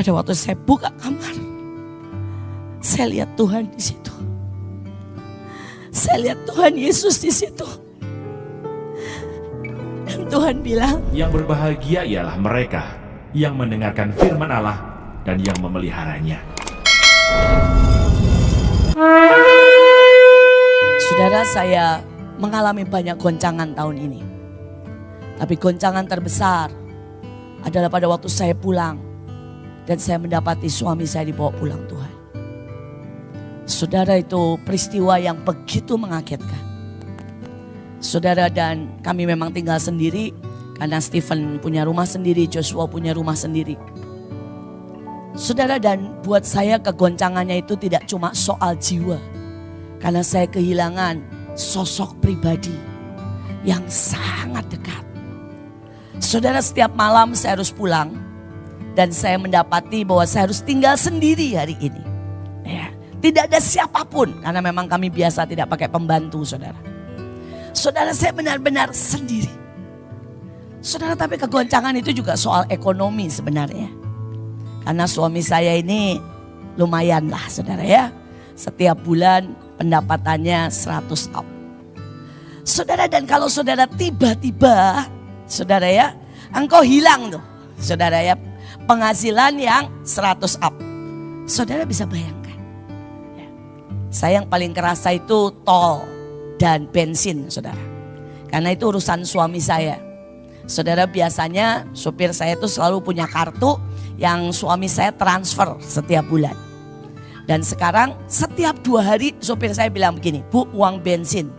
Pada waktu saya buka kamar, saya lihat Tuhan di situ. Saya lihat Tuhan Yesus di situ. Dan Tuhan bilang, yang berbahagia ialah mereka yang mendengarkan firman Allah dan yang memeliharanya. Saudara, saya mengalami banyak goncangan tahun ini. Tapi goncangan terbesar adalah pada waktu saya pulang dan saya mendapati suami saya dibawa pulang Tuhan. Saudara, itu peristiwa yang begitu mengagetkan. Saudara, dan kami memang tinggal sendiri karena Stephen punya rumah sendiri, Joshua punya rumah sendiri. Saudara, dan buat saya kegoncangannya itu tidak cuma soal jiwa. Karena saya kehilangan sosok pribadi yang sangat dekat. Saudara, setiap malam saya harus pulang dan saya mendapati bahwa saya harus tinggal sendiri hari ini. Ya, tidak ada siapapun karena memang kami biasa tidak pakai pembantu, saudara. Saudara, saya benar-benar sendiri. Saudara, tapi kegoncangan itu juga soal ekonomi sebenarnya. Karena suami saya ini lumayan lah, saudara ya. Setiap bulan pendapatannya 100 up. Saudara, dan kalau saudara tiba-tiba, saudara ya, engkau hilang tuh, saudara ya, penghasilan yang 100 up. Saudara bisa bayangkan. Ya. Saya yang paling kerasa itu tol dan bensin, saudara. Karena itu urusan suami saya. Saudara, biasanya supir saya itu selalu punya kartu yang suami saya transfer setiap bulan. Dan sekarang setiap 2 hari supir saya bilang begini, Bu, uang bensin.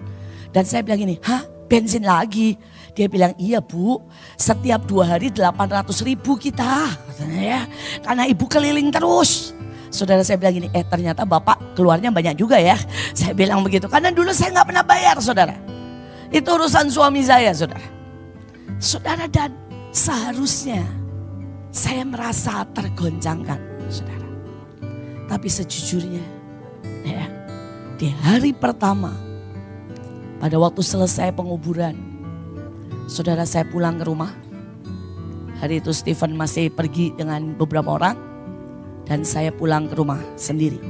Dan saya bilang gini, hah, bensin lagi? Dia bilang, iya Bu, setiap 2 hari 800.000 kita. Ya, karena ibu keliling terus. Saudara, saya bilang gini, ternyata Bapak keluarnya banyak juga ya. Saya bilang begitu, karena dulu saya gak pernah bayar, saudara. Itu urusan suami saya, saudara. Saudara, dan seharusnya saya merasa tergoncangkan, saudara. Tapi sejujurnya, ya, di hari pertama, pada waktu selesai penguburan, saudara, saya pulang ke rumah. Hari itu Stephen masih pergi dengan beberapa orang dan saya pulang ke rumah sendiri.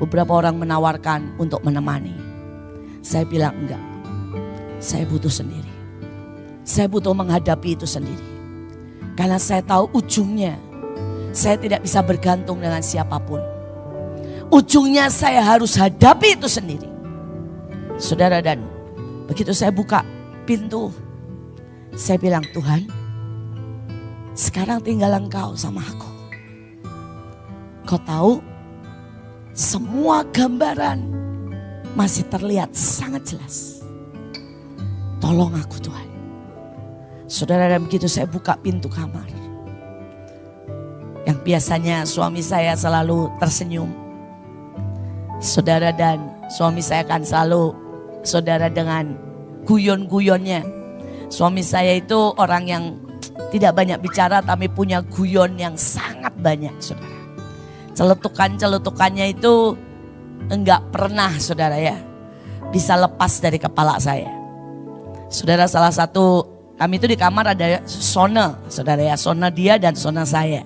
Beberapa orang menawarkan untuk menemani. Saya bilang enggak, saya butuh sendiri. Saya butuh menghadapi itu sendiri. Karena saya tahu ujungnya, saya tidak bisa bergantung dengan siapapun. Ujungnya saya harus hadapi itu sendiri. Saudara, dan begitu saya buka pintu, saya bilang, Tuhan, sekarang tinggal Engkau sama aku. Kau tahu, semua gambaran masih terlihat sangat jelas. Tolong aku Tuhan. Saudara, dan begitu saya buka pintu kamar, yang biasanya suami saya selalu tersenyum. Saudara, dan suami saya kan selalu, saudara, dengan guyon-guyonnya. Suami saya itu orang yang tidak banyak bicara tapi punya guyon yang sangat banyak, saudara. Celetukan-celetukannya itu enggak pernah, saudara ya, bisa lepas dari kepala saya. Saudara, salah satu, kami itu di kamar ada sona, saudara ya, sona dia dan sona saya.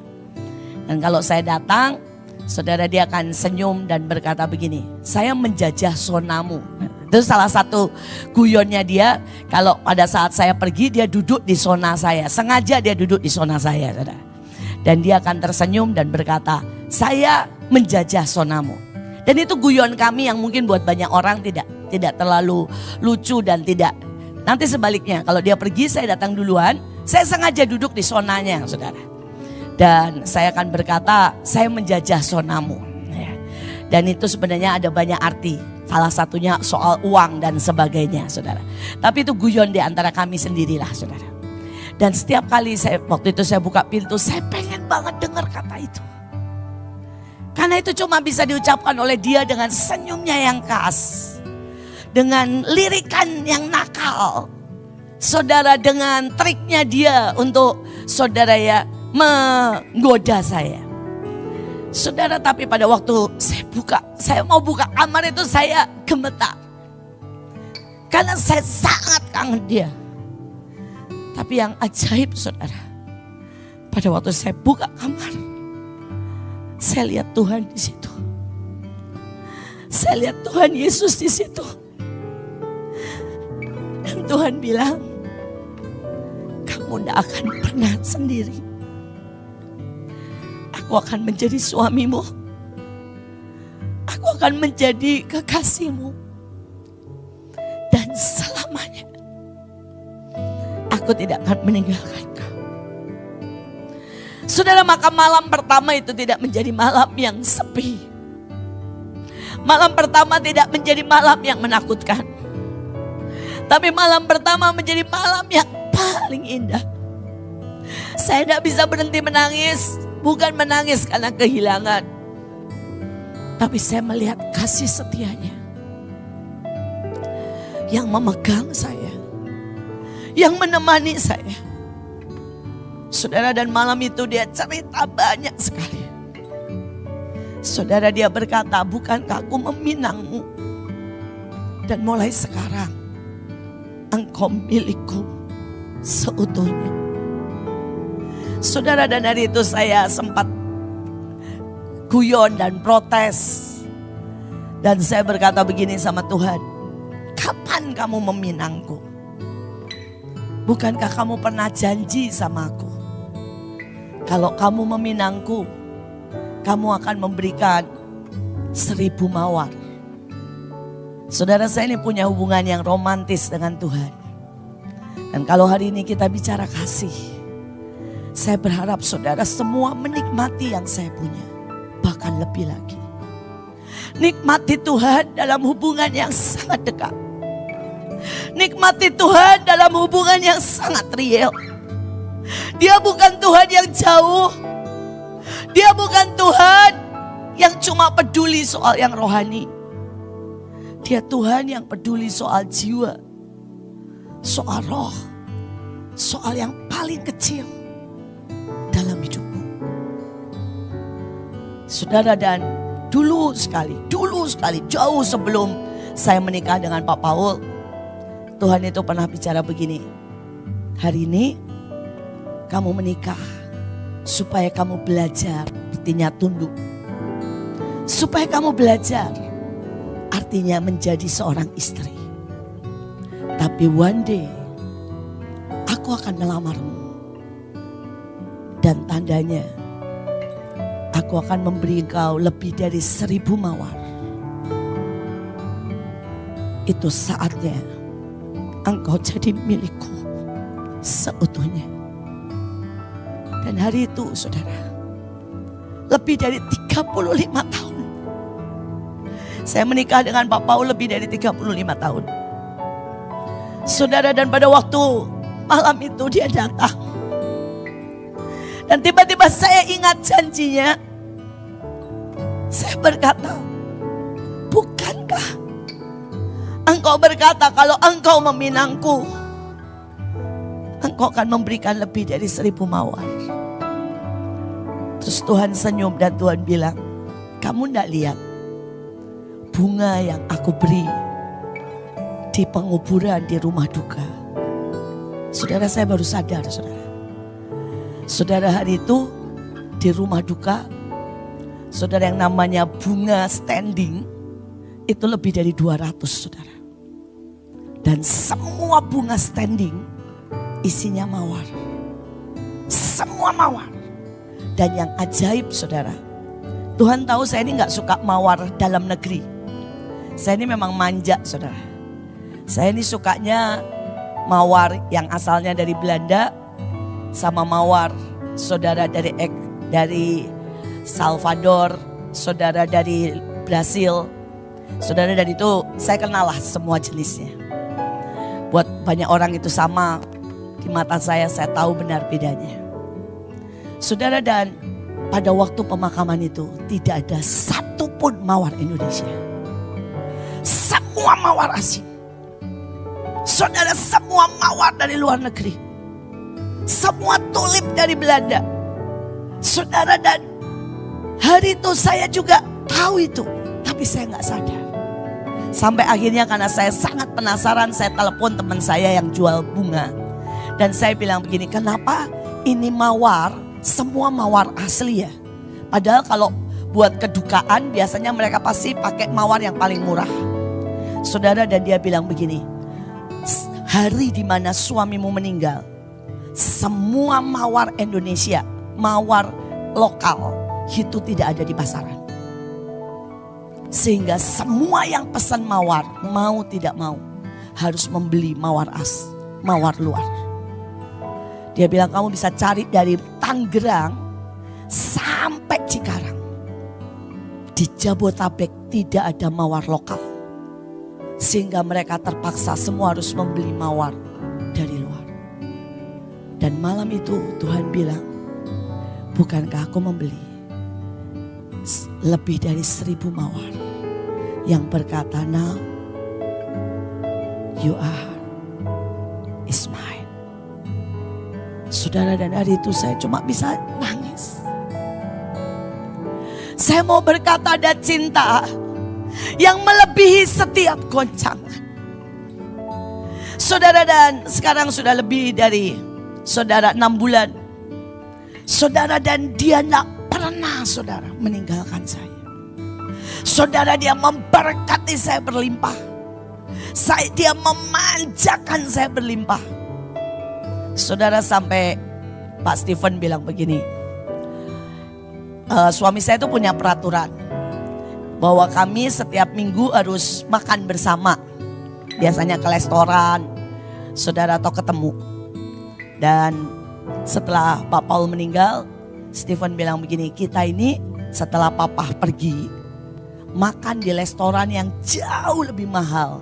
Dan kalau saya datang, saudara, dia akan senyum dan berkata begini, saya menjajah sonamu. Itu salah satu guyonnya dia, kalau pada saat saya pergi dia duduk di sona saya. Sengaja dia duduk di sona saya, saudara. Dan dia akan tersenyum dan berkata, saya menjajah sonamu. Dan itu guyon kami yang mungkin buat banyak orang tidak terlalu lucu dan tidak. Nanti sebaliknya, kalau dia pergi saya datang duluan, saya sengaja duduk di sonanya, saudara. Dan saya akan berkata, saya menjajah sonamu. Ya. Dan itu sebenarnya ada banyak arti. Salah satunya soal uang dan sebagainya, saudara. Tapi itu guyon di antara kami sendirilah, saudara. Dan setiap kali waktu itu saya buka pintu, saya pengen banget dengar kata itu. Karena itu cuma bisa diucapkan oleh dia dengan senyumnya yang khas. Dengan lirikan yang nakal. Saudara, dengan triknya dia untuk, saudara ya, menggoda saya. Saudara, tapi pada waktu saya mau buka kamar itu saya gemetar. Karena saya sangat kangen dia. Tapi yang ajaib, saudara, pada waktu saya buka kamar, Saya lihat Tuhan di situ. Saya lihat Tuhan Yesus di situ. Dan Tuhan bilang, kamu tidak akan pernah sendiri. Aku akan menjadi suamimu. Aku akan menjadi kekasihmu. Dan selamanya aku tidak akan meninggalkan kau. Saudara, maka malam pertama itu tidak menjadi malam yang sepi. Malam pertama tidak menjadi malam yang menakutkan. Tapi malam pertama menjadi malam yang paling indah. Saya tidak bisa berhenti menangis. Bukan menangis karena kehilangan. Tapi saya melihat kasih setianya. Yang memegang saya. Yang menemani saya. Saudara, dan malam itu dia cerita banyak sekali. Saudara, dia berkata, bukankah aku meminangmu? Dan mulai sekarang engkau milikku seutuhnya. Saudara, dan hari itu saya sempat guyon dan protes. Dan saya berkata begini sama Tuhan, kapan kamu meminangku? Bukankah kamu pernah janji sama aku? Kalau kamu meminangku, kamu akan memberikan 1000 mawar. Saudara, saya ini punya hubungan yang romantis dengan Tuhan. Dan kalau hari ini kita bicara kasih, saya berharap saudara semua menikmati yang saya punya. Bahkan lebih lagi. Nikmati Tuhan dalam hubungan yang sangat dekat. Nikmati Tuhan dalam hubungan yang sangat real. Dia bukan Tuhan yang jauh. Dia bukan Tuhan yang cuma peduli soal yang rohani. Dia Tuhan yang peduli soal jiwa. Soal roh. Soal yang paling kecil dalam hidupmu. Saudara, dan dulu sekali, jauh sebelum saya menikah dengan Pak Paul, Tuhan itu pernah bicara begini, hari ini kamu menikah supaya kamu belajar artinya tunduk. Supaya kamu belajar artinya menjadi seorang istri. Tapi one day aku akan melamarmu. Dan tandanya aku akan memberi engkau lebih dari 1000 mawar. Itu saatnya engkau jadi milikku seutuhnya. Dan hari itu saudara, lebih dari 35 tahun. Saya menikah dengan Pak Paul lebih dari 35 tahun. Saudara, dan pada waktu malam itu dia datang. Dan tiba-tiba saya ingat janjinya. Saya berkata, bukankah engkau berkata kalau engkau meminangku, engkau akan memberikan lebih dari 1000 mawar. Terus Tuhan senyum dan Tuhan bilang, kamu tidak lihat bunga yang aku beri di penguburan di rumah duka. Saudara, saya baru sadar saudara. Saudara, hari itu di rumah duka, saudara, yang namanya bunga standing itu lebih dari 200 saudara. Dan semua bunga standing isinya mawar. Semua mawar. Dan yang ajaib saudara, Tuhan tahu saya ini gak suka mawar dalam negeri. Saya ini memang manja saudara. Saya ini sukanya mawar yang asalnya dari Belanda, sama mawar saudara dari Salvador, saudara dari Brasil. Saudara, dan itu saya kenal lah semua jenisnya. Buat banyak orang itu sama, di mata saya tahu benar bedanya. Saudara, dan pada waktu pemakaman itu tidak ada satupun mawar Indonesia. Semua mawar asing. Saudara, semua mawar dari luar negeri. Semua tulip dari Belanda. Saudara, dan hari itu saya juga tahu itu. Tapi saya gak sadar. Sampai akhirnya karena saya sangat penasaran, saya telepon teman saya yang jual bunga. Dan saya bilang begini, kenapa ini mawar, semua mawar asli ya? Padahal kalau buat kedukaan biasanya mereka pasti pakai mawar yang paling murah. Saudara, dan dia bilang begini, hari dimana suamimu meninggal, semua mawar Indonesia, mawar lokal itu tidak ada di pasaran. Sehingga semua yang pesan mawar, mau tidak mau, harus membeli mawar mawar luar. Dia bilang kamu bisa cari dari Tangerang sampai Cikarang. Di Jabodetabek tidak ada mawar lokal. Sehingga mereka terpaksa semua harus membeli mawar dari luar. Dan malam itu Tuhan bilang, bukankah aku membeli lebih dari 1000 mawar yang berkata, now you are is mine. Saudara, dan hari itu saya cuma bisa nangis. Saya mau berkata ada cinta yang melebihi setiap goncangan. Saudara, dan sekarang sudah lebih dari saudara 6 bulan. Saudara, dan dia tidak pernah saudara meninggalkan saya. Saudara, dia memberkati saya berlimpah. Dia memanjakan saya berlimpah. Saudara, sampai Pak Stephen bilang begini, suami saya itu punya peraturan bahwa kami setiap minggu harus makan bersama. Biasanya ke restoran, saudara, atau ketemu. Dan setelah Pak Paul meninggal, Stephen bilang begini, kita ini setelah Papa pergi, makan di restoran yang jauh lebih mahal.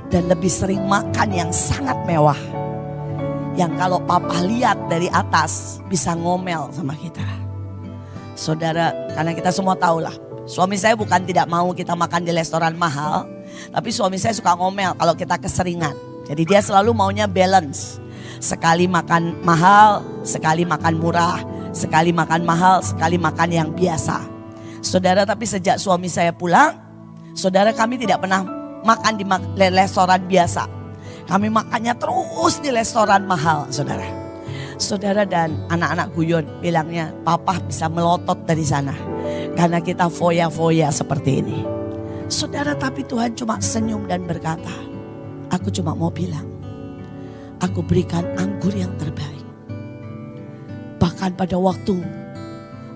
Dan lebih sering makan yang sangat mewah. Yang kalau Papa lihat dari atas bisa ngomel sama kita. Saudara, karena kita semua tahu lah, suami saya bukan tidak mau kita makan di restoran mahal, tapi suami saya suka ngomel kalau kita keseringan. Jadi dia selalu maunya balance. Sekali makan mahal, sekali makan murah, sekali makan mahal, sekali makan yang biasa. Saudara, tapi sejak suami saya pulang, saudara, kami tidak pernah makan di restoran biasa. Kami makannya terus di restoran mahal, saudara. Saudara, dan anak-anak guyon bilangnya, Papa bisa melotot dari sana. Karena kita foya-foya seperti ini. Saudara, tapi Tuhan cuma senyum dan berkata, aku cuma mau bilang, aku berikan anggur yang terbaik. Bahkan pada waktu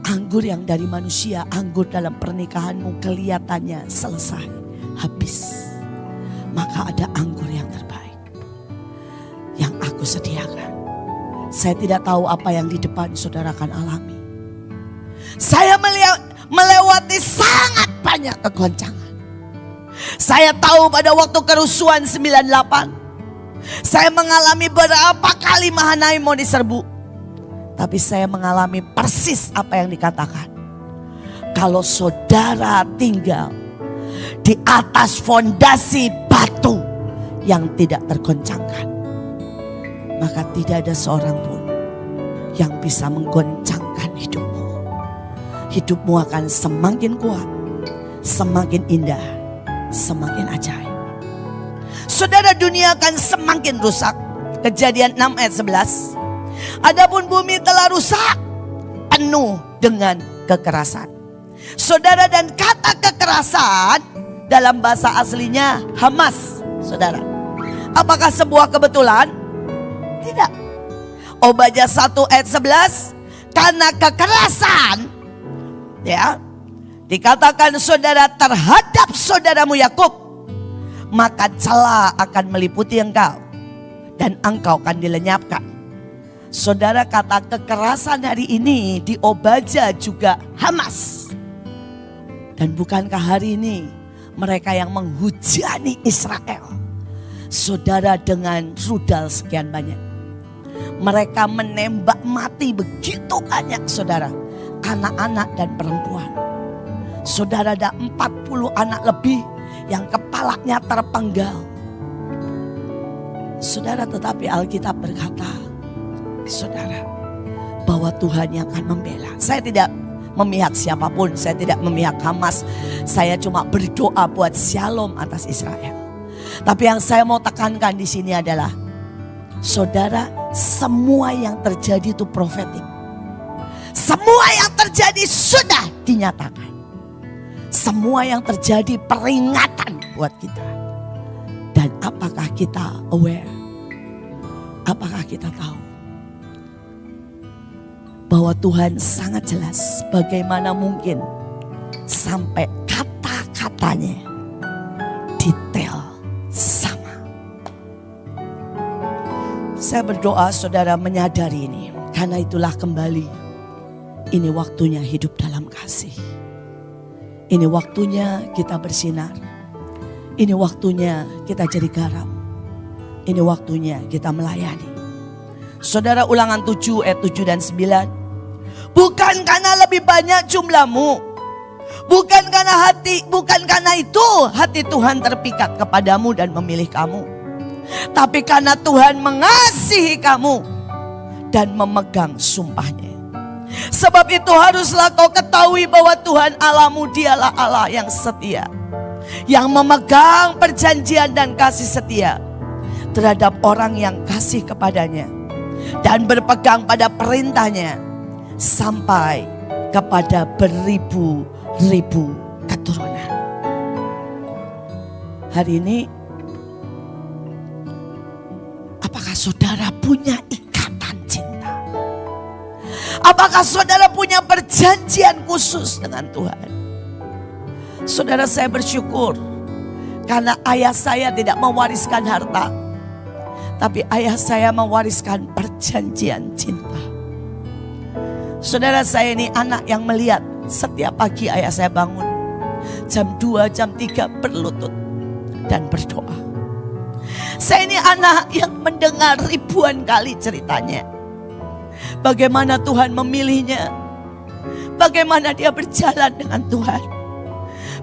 anggur yang dari manusia, anggur dalam pernikahanmu kelihatannya selesai, habis. Maka ada anggur yang terbaik yang aku sediakan. Saya tidak tahu apa yang di depan saudara akan alami. Saya melewati sangat banyak kegoncangan. Saya tahu pada waktu kerusuhan 98, saya mengalami berapa kali Mahanaim mau diserbu. Tapi saya mengalami persis apa yang dikatakan. Kalau saudara tinggal di atas fondasi batu yang tidak tergoncangkan, maka tidak ada seorang pun yang bisa menggoncangkan hidupmu. Hidupmu akan semakin kuat, semakin indah, semakin ajaib. Saudara, dunia akan semakin rusak. Kejadian 6 ayat 11. Adapun bumi telah rusak, penuh dengan kekerasan. Saudara, dan kata kekerasan dalam bahasa aslinya Hamas. Saudara, apakah sebuah kebetulan? Tidak. Obadya 1 ayat 11, karena kekerasan, ya, dikatakan saudara terhadap saudaramu Yakub, maka celah akan meliputi engkau dan engkau akan dilenyapkan. Saudara, kata kekerasan hari ini di Obadya juga Hamas. Dan bukankah hari ini mereka yang menghujani Israel, saudara, dengan rudal sekian banyak. Mereka menembak mati begitu banyak, saudara, anak-anak dan perempuan. Saudara, ada 40 anak lebih yang kepalanya terpenggal. Saudara, tetapi Alkitab berkata, saudara, bahwa Tuhan yang akan membela. Saya tidak memihak siapapun, saya tidak memihak Hamas. Saya cuma berdoa buat shalom atas Israel. Tapi yang saya mau tekankan di sini adalah, saudara, semua yang terjadi itu profetik. Semua yang terjadi sudah dinyatakan. Semua yang terjadi peringatan buat kita. Dan apakah kita aware? Apakah kita tahu bahwa Tuhan sangat jelas bagaimana mungkin sampai kata-katanya detail sama. Saya berdoa saudara menyadari ini. Karena itulah kembali, ini waktunya hidup dalam kasih. Ini waktunya kita bersinar. Ini waktunya kita jadi garam. Ini waktunya kita melayani. Saudara, Ulangan 7 ayat 7 dan 9. Bukan karena lebih banyak jumlahmu. Bukan karena itu hati Tuhan terpikat kepadamu dan memilih kamu. Tapi karena Tuhan mengasihi kamu dan memegang sumpahnya. Sebab itu haruslah kau ketahui bahwa Tuhan Allahmu dialah Allah yang setia, yang memegang perjanjian dan kasih setia terhadap orang yang kasih kepadanya dan berpegang pada perintahnya sampai kepada beribu-ribu keturunan. Hari ini, apakah saudara punya ikatan cinta? Apakah saudara punya perjanjian khusus dengan Tuhan? Saudara, saya bersyukur karena ayah saya tidak mewariskan harta, tapi ayah saya mewariskan perjanjian cinta. Saudara, saya ini anak yang melihat setiap pagi ayah saya bangun jam 2, jam 3 berlutut dan berdoa. Saya ini anak yang mendengar ribuan kali ceritanya. Bagaimana Tuhan memilihnya. Bagaimana dia berjalan dengan Tuhan.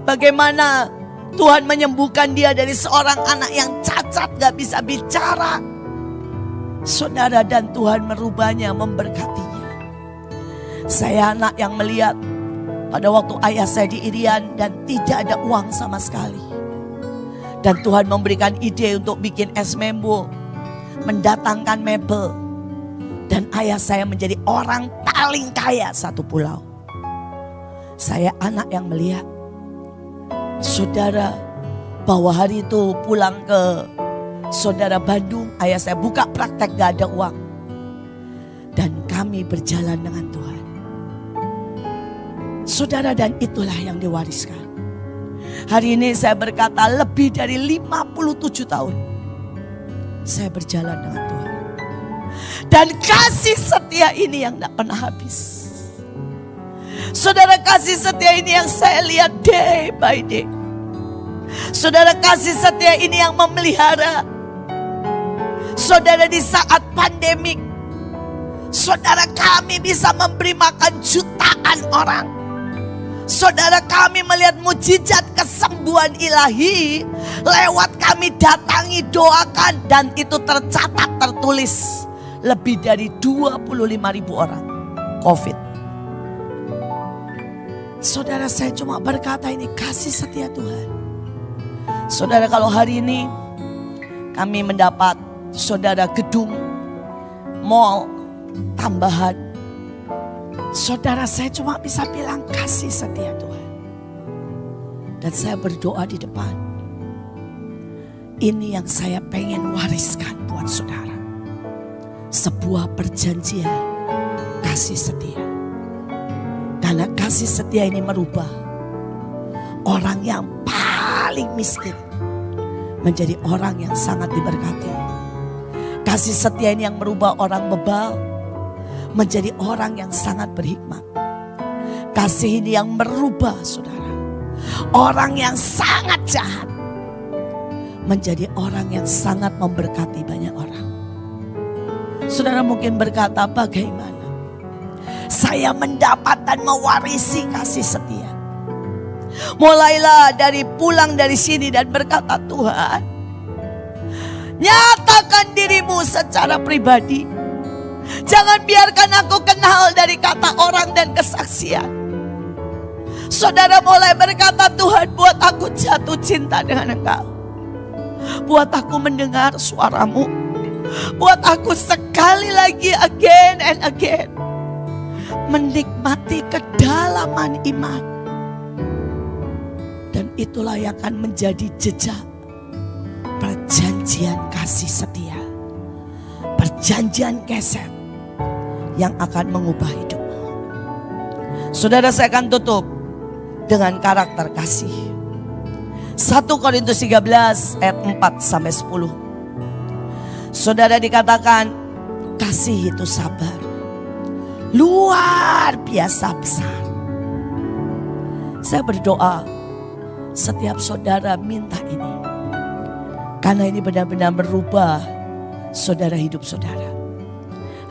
Bagaimana Tuhan menyembuhkan dia dari seorang anak yang cacat, gak bisa bicara. Saudara, dan Tuhan merubahnya, memberkatinya. Saya anak yang melihat pada waktu ayah saya di Irian dan tidak ada uang sama sekali. Dan Tuhan memberikan ide untuk bikin es membo, mendatangkan mebel. Dan ayah saya menjadi orang paling kaya satu pulau. Saya anak yang melihat, saudara, bahwa hari itu pulang ke saudara Bandung, ayah saya buka praktek gak ada uang. Dan kami berjalan dengan Tuhan. Saudara, dan itulah yang diwariskan. Hari ini saya berkata lebih dari 57 tahun saya berjalan dengan Tuhan. Dan kasih setia ini yang tidak pernah habis. Saudara, kasih setia ini yang saya lihat day by day. Saudara, kasih setia ini yang memelihara. Saudara, di saat pandemik, saudara, kami bisa memberi makan jutaan orang. Saudara, kami melihat mujizat kesembuhan ilahi lewat kami datangi, doakan, dan itu tercatat, tertulis. Lebih dari 25.000 orang COVID. Saudara, saya cuma berkata ini kasih setia Tuhan. Saudara, kalau hari ini kami mendapat saudara gedung mall tambahan, saudara, saya cuma bisa bilang kasih setia Tuhan. Dan saya berdoa di depan, ini yang saya pengen wariskan buat saudara. Sebuah perjanjian kasih setia. Karena kasih setia ini merubah orang yang paling miskin menjadi orang yang sangat diberkati. Kasih setia ini yang merubah orang bebal menjadi orang yang sangat berhikmat. Kasih ini yang merubah saudara, orang yang sangat jahat menjadi orang yang sangat memberkati banyak orang. Saudara mungkin berkata, bagaimana saya mendapat dan mewarisi kasih setia? Mulailah dari pulang dari sini dan berkata, Tuhan, nyatakan dirimu secara pribadi. Jangan biarkan aku kenal dari kata orang dan kesaksian. Saudara mulai berkata, Tuhan, buat aku jatuh cinta dengan Engkau. Buat aku mendengar suaramu. Buat aku sekali lagi, again and again. menikmati kedalaman iman. Dan itulah yang akan menjadi jejak perjanjian kasih setia, perjanjian keset yang akan mengubah hidupmu. Saudara, saya akan tutup dengan karakter kasih. 1 Korintus 13 ayat 4-10. Saudara, dikatakan kasih itu sabar, luar biasa besar. Saya berdoa setiap saudara minta ini, karena ini benar-benar merubah saudara, hidup saudara.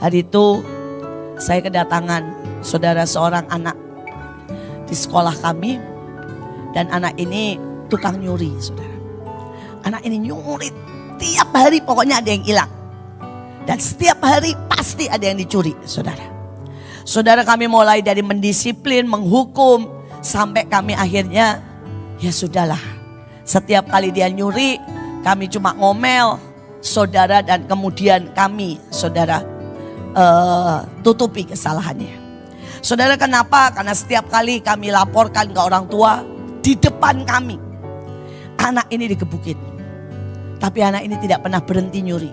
Hari itu saya kedatangan saudara seorang anak di sekolah kami. Dan anak ini tukang nyuri, saudara. Anak ini nyuri tiap hari, pokoknya ada yang hilang. Dan setiap hari pasti ada yang dicuri, saudara. Saudara, kami mulai dari mendisiplin, menghukum, sampai kami akhirnya ya sudahlah. Setiap kali dia nyuri, kami cuma ngomel, saudara, dan kemudian kami, saudara, tutupi kesalahannya. Saudara, kenapa? Karena setiap kali kami laporkan ke orang tua, di depan kami anak ini digebukin. Tapi anak ini tidak pernah berhenti nyuri.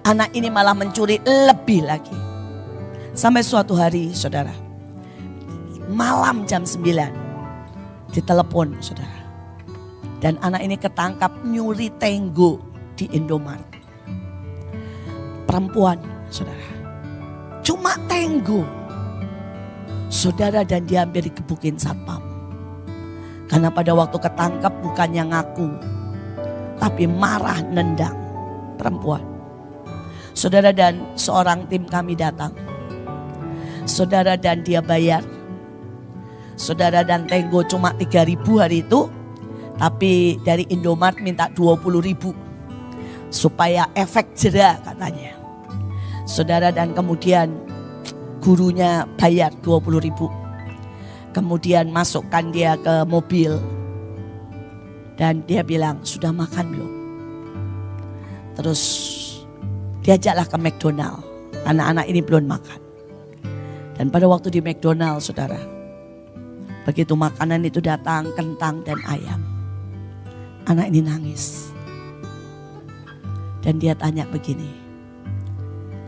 Anak ini malah mencuri lebih lagi. Sampai suatu hari, saudara, malam jam 9 ditelepon, saudara. Dan anak ini ketangkap nyuri Tenggo di Indomaret. Perempuan, saudara. Cuma Tenggo, saudara, dan dia hampir digebukin satpam. Karena pada waktu ketangkap bukannya ngaku, tapi marah, nendang perempuan. Saudara, dan seorang tim kami datang. Saudara, dan dia bayar. Saudara, dan Tenggo cuma 3.000 hari itu. Tapi dari Indomaret minta 20.000. Supaya efek jera katanya. Saudara, dan kemudian gurunya bayar 20.000. Kemudian masukkan dia ke mobil. Dan dia bilang, sudah makan belum? Terus diajaklah ke McDonald. Anak-anak ini belum makan. Dan pada waktu di McDonald, saudara, begitu makanan itu datang, kentang dan ayam, anak ini nangis. Dan dia tanya begini,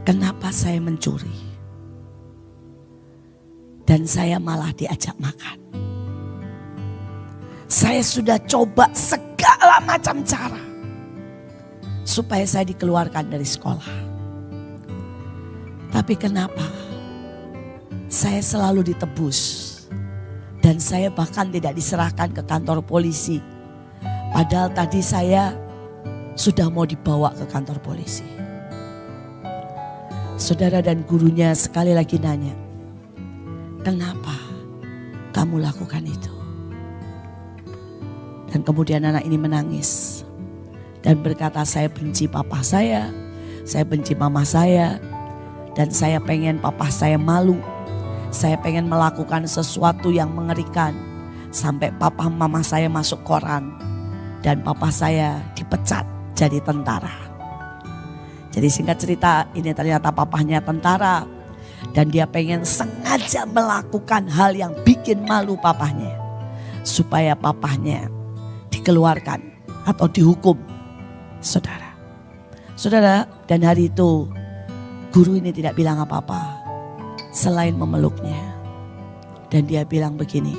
kenapa saya mencuri? Dan saya malah diajak makan. Saya sudah coba segala macam cara supaya saya dikeluarkan dari sekolah. Tapi kenapa saya selalu ditebus? Dan saya bahkan tidak diserahkan ke kantor polisi. Padahal tadi saya sudah mau dibawa ke kantor polisi. Saudara, dan gurunya sekali lagi nanya, kenapa kamu lakukan itu? Dan kemudian anak ini menangis dan berkata, saya benci papa saya benci mama saya, dan saya pengen papa saya malu. Saya pengen melakukan sesuatu yang mengerikan sampai papa mama saya masuk koran dan papa saya dipecat jadi tentara. Jadi singkat cerita, ini ternyata papahnya tentara. Dan dia pengen sengaja melakukan hal yang bikin malu papahnya. Supaya papahnya dikeluarkan atau dihukum. Saudara. Saudara, dan hari itu guru ini tidak bilang apa-apa. Selain memeluknya. Dan dia bilang begini,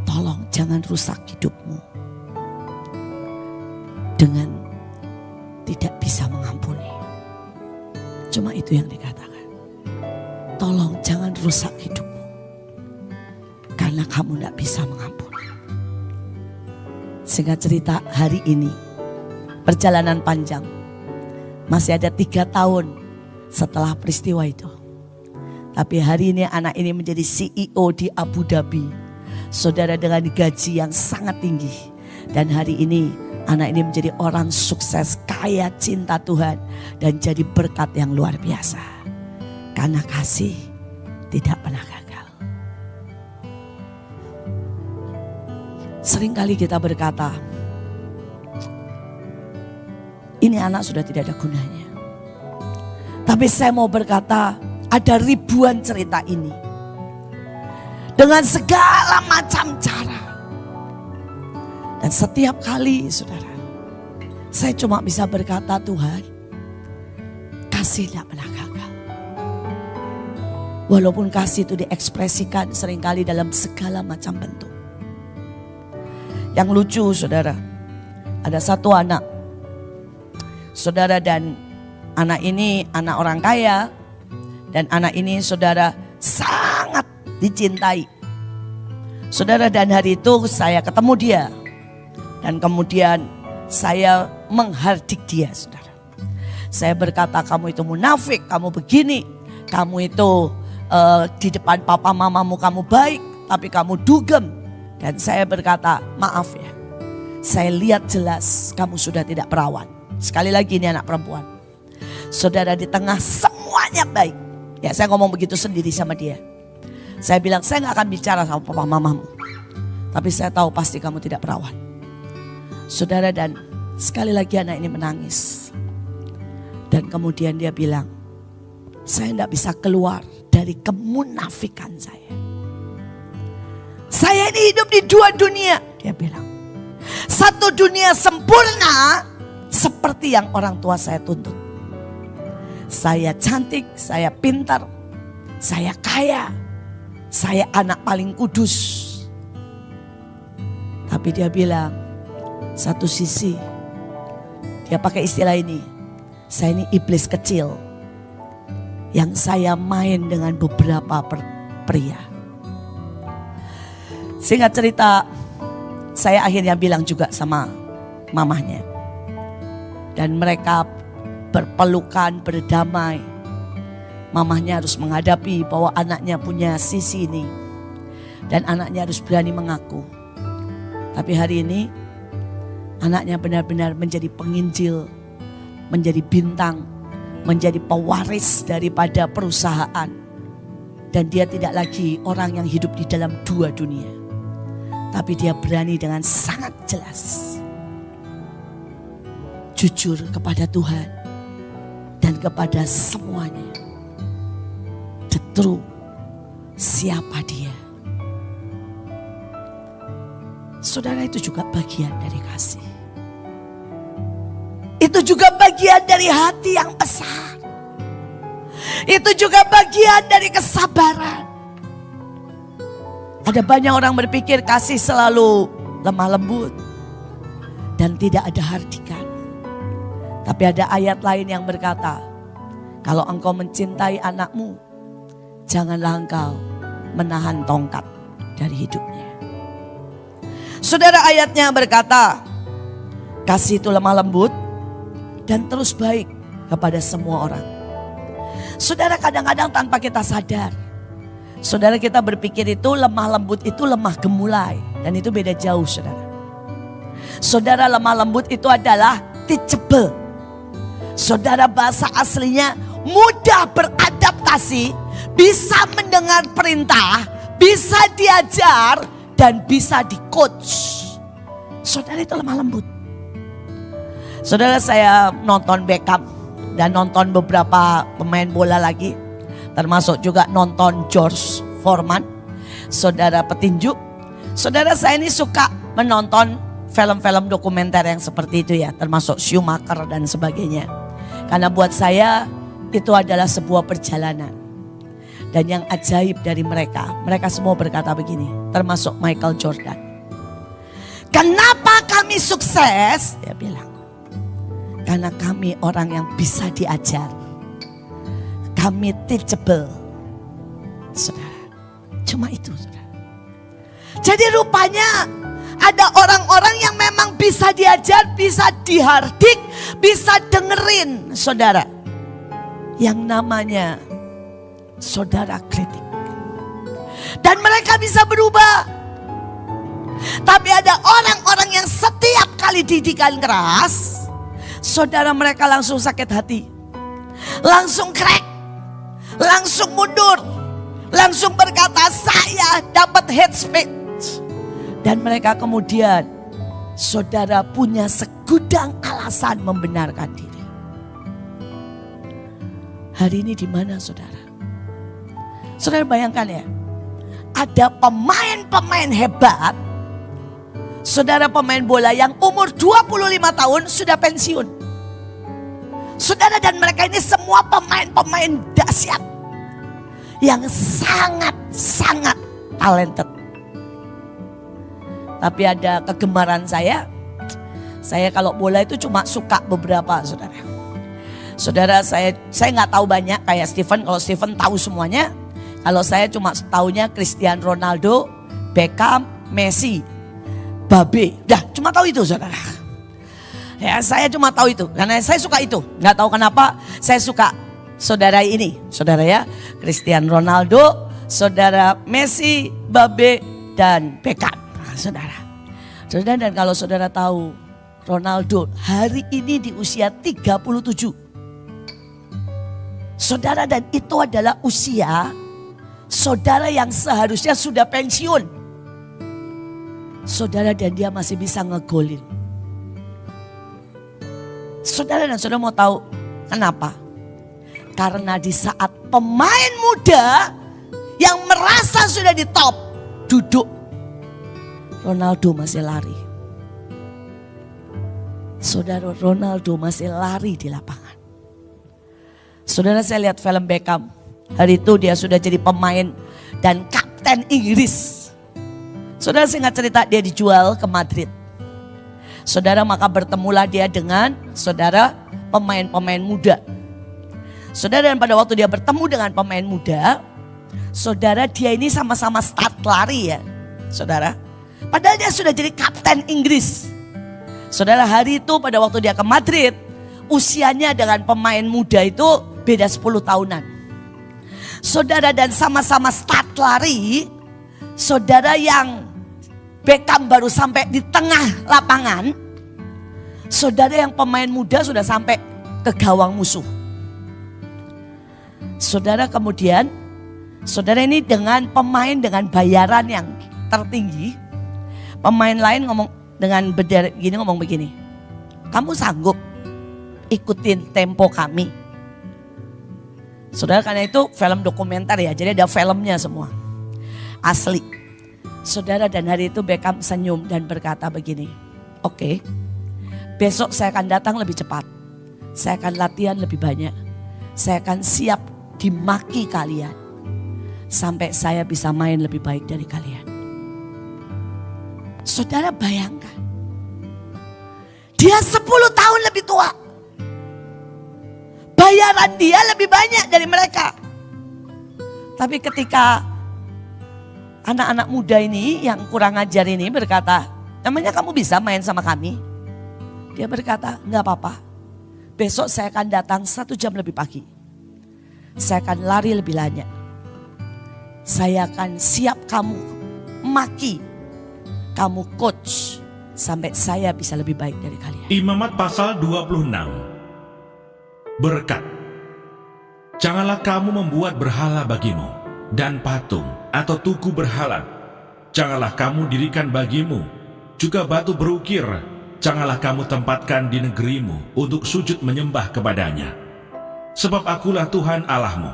tolong jangan rusak hidupmu dengan tidak bisa mengampuni. Cuma itu yang dikatakan. Tolong jangan rusak hidupmu karena kamu tidak bisa mengampuni. Singkat cerita, hari ini perjalanan panjang. Masih ada 3 tahun setelah peristiwa itu. Tapi hari ini anak ini menjadi CEO di Abu Dhabi. Saudara, dengan gaji yang sangat tinggi. Dan hari ini anak ini menjadi orang sukses, kaya, cinta Tuhan. Dan jadi berkat yang luar biasa. Karena kasih tidak pernah gagal. Seringkali kita berkata, ini anak sudah tidak ada gunanya. Tapi saya mau berkata, Ada ribuan cerita ini. Dengan segala macam cara. Dan setiap kali saudara, saya cuma bisa berkata, Tuhan, kasih tidak pernah gagal. Walaupun kasih itu diekspresikan seringkali dalam segala macam bentuk. Yang lucu saudara, ada satu anak. Saudara, dan anak ini anak orang kaya. Dan anak ini saudara sangat dicintai. Saudara, dan hari itu saya ketemu dia. Dan kemudian saya menghardik dia saudara. Saya berkata, kamu itu munafik, kamu begini. Kamu itu di depan papa mamamu kamu baik, tapi kamu dugem. Dan saya berkata, maaf ya, saya lihat jelas kamu sudah tidak perawan. Sekali lagi, ini anak perempuan. Saudara, di tengah semuanya baik. Ya, saya ngomong begitu sendiri sama dia. Saya bilang, saya gak akan bicara sama papa mamamu, tapi saya tahu pasti kamu tidak perawan. Saudara, dan sekali lagi anak ini menangis. Dan kemudian dia bilang, saya tidak bisa keluar dari kemunafikan saya. Saya ini hidup di dua dunia, dia bilang. Satu dunia sempurna seperti yang orang tua saya tuntut. Saya cantik, saya pintar, saya kaya, saya anak paling kudus. Tapi dia bilang, satu sisi, dia pakai istilah ini, saya ini iblis kecil yang saya main dengan beberapa pria. Singkat cerita, saya akhirnya bilang juga sama mamahnya. Dan mereka berpelukan, berdamai. Mamahnya harus menghadapi bahwa anaknya punya sisi ini. Dan anaknya harus berani mengaku. Tapi hari ini, anaknya benar-benar menjadi penginjil, menjadi bintang, menjadi pewaris daripada perusahaan. Dan dia tidak lagi orang yang hidup di dalam dua dunia. Tapi dia berani dengan sangat jelas jujur kepada Tuhan dan kepada semuanya. The true, siapa dia. Saudara, itu juga bagian dari kasih. Itu juga bagian dari hati yang besar. Itu juga bagian dari kesabaran. Ada banyak orang berpikir kasih selalu lemah lembut dan tidak ada hardikan. Tapi ada ayat lain yang berkata, kalau engkau mencintai anakmu, janganlah engkau menahan tongkat dari hidupnya. Saudara, ayatnya berkata, kasih itu lemah lembut dan terus baik kepada semua orang. Saudara, kadang-kadang tanpa kita sadar, saudara, kita berpikir itu lemah lembut itu lemah gemulai. Dan itu beda jauh saudara. Saudara, lemah lembut itu adalah teachable. Saudara, bahasa aslinya mudah beradaptasi, bisa mendengar perintah, bisa diajar, dan bisa di coach. Saudara, itu lemah lembut. Saudara, saya nonton Beckham dan nonton beberapa pemain bola lagi. Termasuk juga nonton George Foreman, saudara petinju. Saudara, saya ini suka menonton film-film dokumenter yang seperti itu ya. Termasuk Schumacher dan sebagainya. Karena buat saya itu adalah sebuah perjalanan. Dan yang ajaib dari mereka semua berkata begini, termasuk Michael Jordan. Kenapa kami sukses? Dia bilang, karena kami orang yang bisa diajar. Kami teachable. Saudara, cuma itu saudara. Jadi rupanya ada orang-orang yang memang bisa diajar, bisa dihardik, bisa dengerin saudara. Yang namanya saudara kritik. Dan mereka bisa berubah. Tapi ada orang-orang yang setiap kali didikan keras, saudara, mereka langsung sakit hati. Langsung crack. Langsung mundur. Langsung berkata, saya dapat hate speech. Dan mereka kemudian, saudara, punya segudang alasan membenarkan diri. Hari ini di mana saudara? Saudara bayangkan ya, ada pemain-pemain hebat, saudara, pemain bola yang umur 25 tahun sudah pensiun. Saudara, dan mereka ini semua pemain-pemain dahsyat yang sangat-sangat talented. Tapi ada kegemaran saya kalau bola itu cuma suka beberapa, saudara. Saudara, saya nggak tahu banyak kayak Stephen. Kalau Stephen tahu semuanya. Kalau saya cuma tahunya Cristiano Ronaldo, Beckham, Messi, Babe. Dah, cuma tahu itu, saudara. Ya, saya cuma tahu itu karena saya suka itu. Nggak tahu kenapa saya suka saudara ini, saudara ya. Cristiano Ronaldo, saudara Messi, Babe, dan Beckham. Saudara, dan kalau saudara tahu Ronaldo hari ini di usia 37. Saudara, dan itu adalah usia saudara yang seharusnya sudah pensiun. Saudara, dan dia masih bisa ngegolin. Saudara, dan saudara mau tahu kenapa? Karena di saat pemain muda yang merasa sudah di top duduk, Ronaldo masih lari. Saudara, Ronaldo masih lari di lapangan. Saudara, saya lihat film Beckham. Hari itu dia sudah jadi pemain dan kapten Inggris. Saudara, singkat cerita dia dijual ke Madrid. Saudara, maka bertemulah dia dengan saudara pemain-pemain muda. Saudara, dan pada waktu dia bertemu dengan pemain muda, saudara, dia ini sama-sama start lari ya. Saudara, padahal dia sudah jadi kapten Inggris. Saudara, hari itu pada waktu dia ke Madrid, usianya dengan pemain muda itu beda 10 tahunan. Saudara, dan sama-sama start lari. Saudara, yang Beckham baru sampai di tengah lapangan. Saudara, yang pemain muda sudah sampai ke gawang musuh. Saudara, kemudian saudara ini dengan pemain dengan bayaran yang tertinggi. Pemain lain ngomong dengan berderet gini, ngomong begini, kamu sanggup ikutin tempo kami? Saudara, karena itu film dokumenter ya, jadi ada filmnya semua, asli. Saudara, dan hari itu Beckham senyum dan berkata begini, oke, besok saya akan datang lebih cepat, saya akan latihan lebih banyak, saya akan siap dimaki kalian, sampai saya bisa main lebih baik dari kalian. Saudara, bayangkan, dia 10 tahun lebih tua. Bayaran dia lebih banyak dari mereka. Tapi ketika anak-anak muda ini yang kurang ajar ini berkata, namanya kamu bisa main sama kami? Dia berkata, enggak apa-apa. Besok saya akan datang 1 jam lebih pagi. Saya akan lari lebih banyak. Saya akan siap kamu maki, kamu coach, sampai saya bisa lebih baik dari kalian. Imamat pasal 26. Berkat. Janganlah kamu membuat berhala bagimu, dan patung atau tugu berhala. Janganlah kamu dirikan bagimu, juga batu berukir. Janganlah kamu tempatkan di negerimu untuk sujud menyembah kepadanya. Sebab akulah Tuhan Allahmu.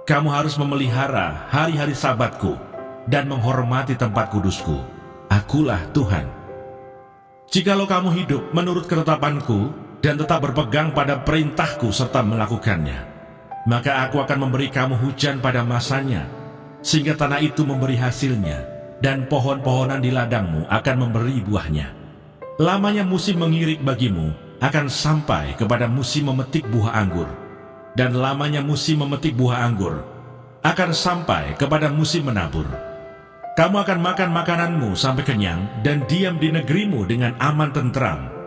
Kamu harus memelihara hari-hari sabatku dan menghormati tempat kudusku. Akulah Tuhan. Jikalau kamu hidup menurut ketetapanku dan tetap berpegang pada perintahku serta melakukannya, maka aku akan memberi kamu hujan pada masanya, sehingga tanah itu memberi hasilnya, dan pohon-pohonan di ladangmu akan memberi buahnya. Lamanya musim mengirik bagimu akan sampai kepada musim memetik buah anggur, dan lamanya musim memetik buah anggur akan sampai kepada musim menabur. Kamu akan makan makananmu sampai kenyang dan diam di negerimu dengan aman tentram.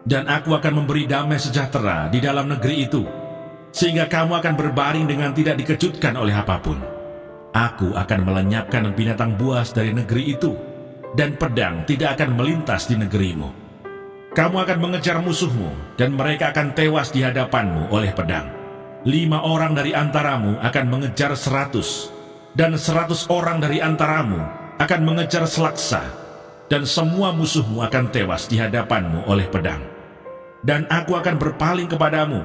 Dan aku akan memberi damai sejahtera di dalam negeri itu, sehingga kamu akan berbaring dengan tidak dikejutkan oleh apapun. Aku akan melenyapkan binatang buas dari negeri itu, dan pedang tidak akan melintas di negerimu. Kamu akan mengejar musuhmu, dan mereka akan tewas di hadapanmu oleh pedang. 5 orang dari antaramu akan mengejar 100, dan 100 orang dari antaramu akan mengejar selaksa, dan semua musuhmu akan tewas di hadapanmu oleh pedang. Dan aku akan berpaling kepadamu,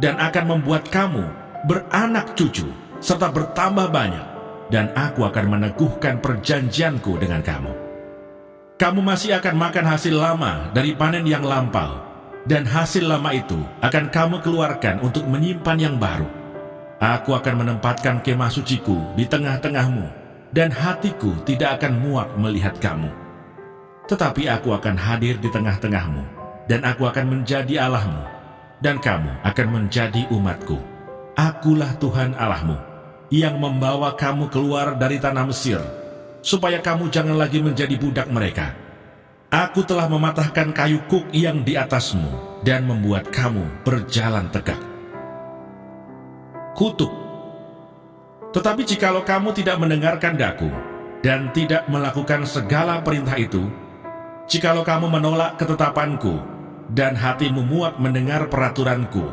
dan akan membuat kamu beranak cucu, serta bertambah banyak, dan aku akan meneguhkan perjanjianku dengan kamu. Kamu masih akan makan hasil lama dari panen yang lampau, dan hasil lama itu akan kamu keluarkan untuk menyimpan yang baru. Aku akan menempatkan kemah suciku di tengah-tengahmu, dan hatiku tidak akan muak melihat kamu. Tetapi aku akan hadir di tengah-tengahmu, dan aku akan menjadi Allahmu, dan kamu akan menjadi umatku. Akulah Tuhan Allahmu, yang membawa kamu keluar dari tanah Mesir, supaya kamu jangan lagi menjadi budak mereka. Aku telah mematahkan kayu kuk yang di atasmu, dan membuat kamu berjalan tegak. Kutuk. Tetapi jikalau kamu tidak mendengarkan daku, dan tidak melakukan segala perintah itu, jikalau kamu menolak ketetapanku, dan hatimu muak mendengar peraturanku,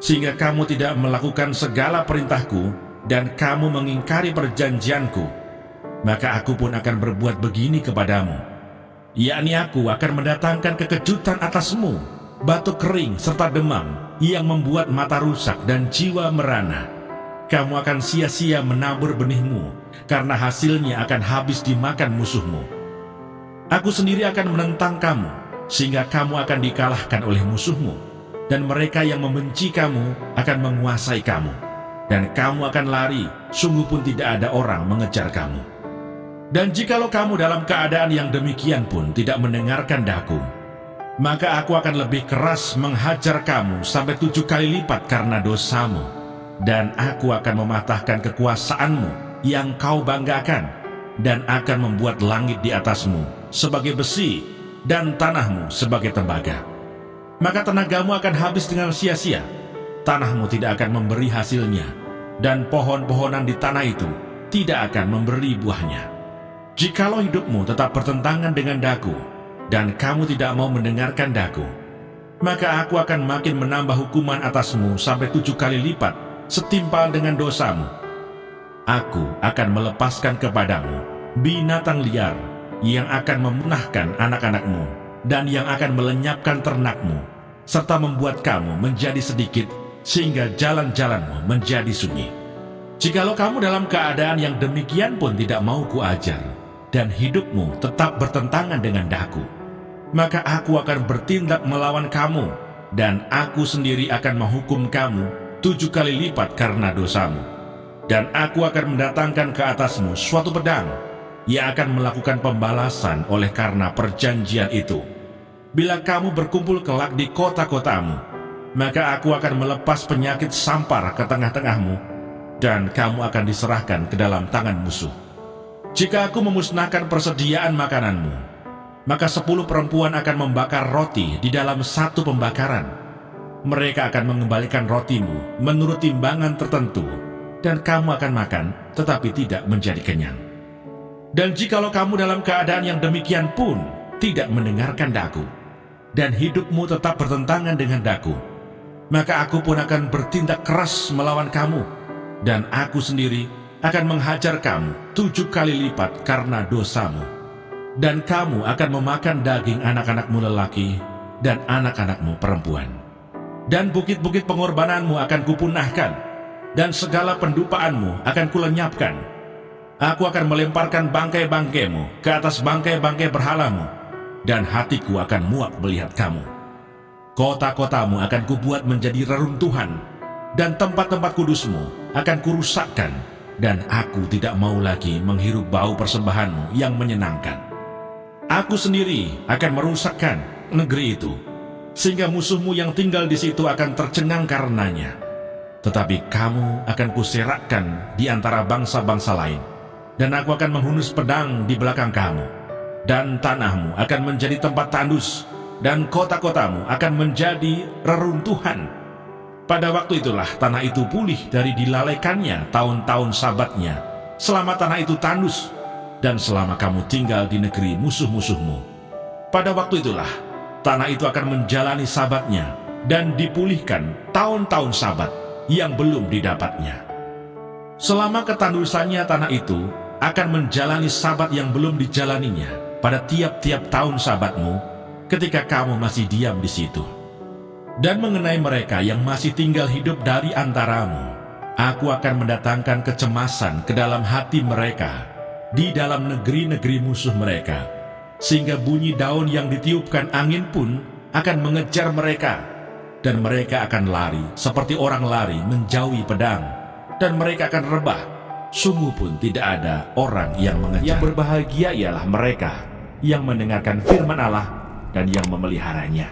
sehingga kamu tidak melakukan segala perintahku, dan kamu mengingkari perjanjianku, maka aku pun akan berbuat begini kepadamu, yakni aku akan mendatangkan kekejutan atasmu, batuk kering serta demam, yang membuat mata rusak dan jiwa merana. Kamu akan sia-sia menabur benihmu, karena hasilnya akan habis dimakan musuhmu. Aku sendiri akan menentang kamu, sehingga kamu akan dikalahkan oleh musuhmu, dan mereka yang membenci kamu akan menguasai kamu, dan kamu akan lari, sungguh pun tidak ada orang mengejar kamu. Dan jikalau kamu dalam keadaan yang demikian pun tidak mendengarkan daku, maka aku akan lebih keras menghajar kamu sampai 7 kali lipat karena dosamu, dan aku akan mematahkan kekuasaanmu yang kau banggakan, dan akan membuat langit di atasmu sebagai besi, dan tanahmu sebagai tembaga. Maka tenagamu akan habis dengan sia-sia, tanahmu tidak akan memberi hasilnya, dan pohon-pohonan di tanah itu tidak akan memberi buahnya. Jikalau hidupmu tetap bertentangan dengan daku, dan kamu tidak mau mendengarkan daku, maka aku akan makin menambah hukuman atasmu sampai 7 kali lipat, setimpal dengan dosamu. Aku akan melepaskan kepadamu binatang liar yang akan memunahkan anak-anakmu, dan yang akan melenyapkan ternakmu, serta membuat kamu menjadi sedikit, sehingga jalan-jalanmu menjadi sunyi. Jikalau kamu dalam keadaan yang demikian pun tidak mau kuajar, dan hidupmu tetap bertentangan dengan daku, maka aku akan bertindak melawan kamu, dan aku sendiri akan menghukum kamu 7 kali lipat karena dosamu. Dan aku akan mendatangkan ke atasmu suatu pedang, yang akan melakukan pembalasan oleh karena perjanjian itu. Bila kamu berkumpul kelak di kota-kotamu, maka aku akan melepas penyakit sampar ke tengah-tengahmu, dan kamu akan diserahkan ke dalam tangan musuh. Jika aku memusnahkan persediaan makananmu, maka 10 perempuan akan membakar roti di dalam satu pembakaran. Mereka akan mengembalikan rotimu menurut timbangan tertentu, dan kamu akan makan tetapi tidak menjadi kenyang. Dan jikalau kamu dalam keadaan yang demikian pun tidak mendengarkan daku, dan hidupmu tetap bertentangan dengan daku, maka aku pun akan bertindak keras melawan kamu, dan aku sendiri akan menghajar kamu 7 kali lipat karena dosamu. Dan kamu akan memakan daging anak-anakmu lelaki dan anak-anakmu perempuan. Dan bukit-bukit pengorbananmu akan kupunahkan, dan segala pendupaanmu akan kulenyapkan. Aku akan melemparkan bangkai-bangkaimu ke atas bangkai-bangkai berhalamu, dan hatiku akan muak melihat kamu. Kota-kotamu akan kubuat menjadi reruntuhan, dan tempat-tempat kudusmu akan kurusakkan, dan aku tidak mau lagi menghirup bau persembahanmu yang menyenangkan. Aku sendiri akan merusakkan negeri itu, sehingga musuhmu yang tinggal di situ akan tercengang karenanya. Tetapi kamu akan kuserakkan di antara bangsa-bangsa lain, dan aku akan menghunus pedang di belakang kamu, dan tanahmu akan menjadi tempat tandus, dan kota-kotamu akan menjadi reruntuhan. Pada waktu itulah tanah itu pulih dari dilalaikannya tahun-tahun sabatnya, selama tanah itu tandus, dan selama kamu tinggal di negeri musuh-musuhmu. Pada waktu itulah tanah itu akan menjalani sabatnya, dan dipulihkan tahun-tahun sabat yang belum didapatnya. Selama ketandusannya tanah itu akan menjalani sabat yang belum dijalaninya pada tiap-tiap tahun sabatmu, ketika kamu masih diam di situ. Dan mengenai mereka yang masih tinggal hidup dari antaramu, Aku akan mendatangkan kecemasan ke dalam hati mereka, di dalam negeri-negeri musuh mereka, sehingga bunyi daun yang ditiupkan angin pun akan mengejar mereka, dan mereka akan lari seperti orang lari menjauhi pedang, dan mereka akan rebah, sungguh pun tidak ada orang yang mengejar. Yang berbahagia ialah mereka yang mendengarkan firman Allah dan yang memeliharanya.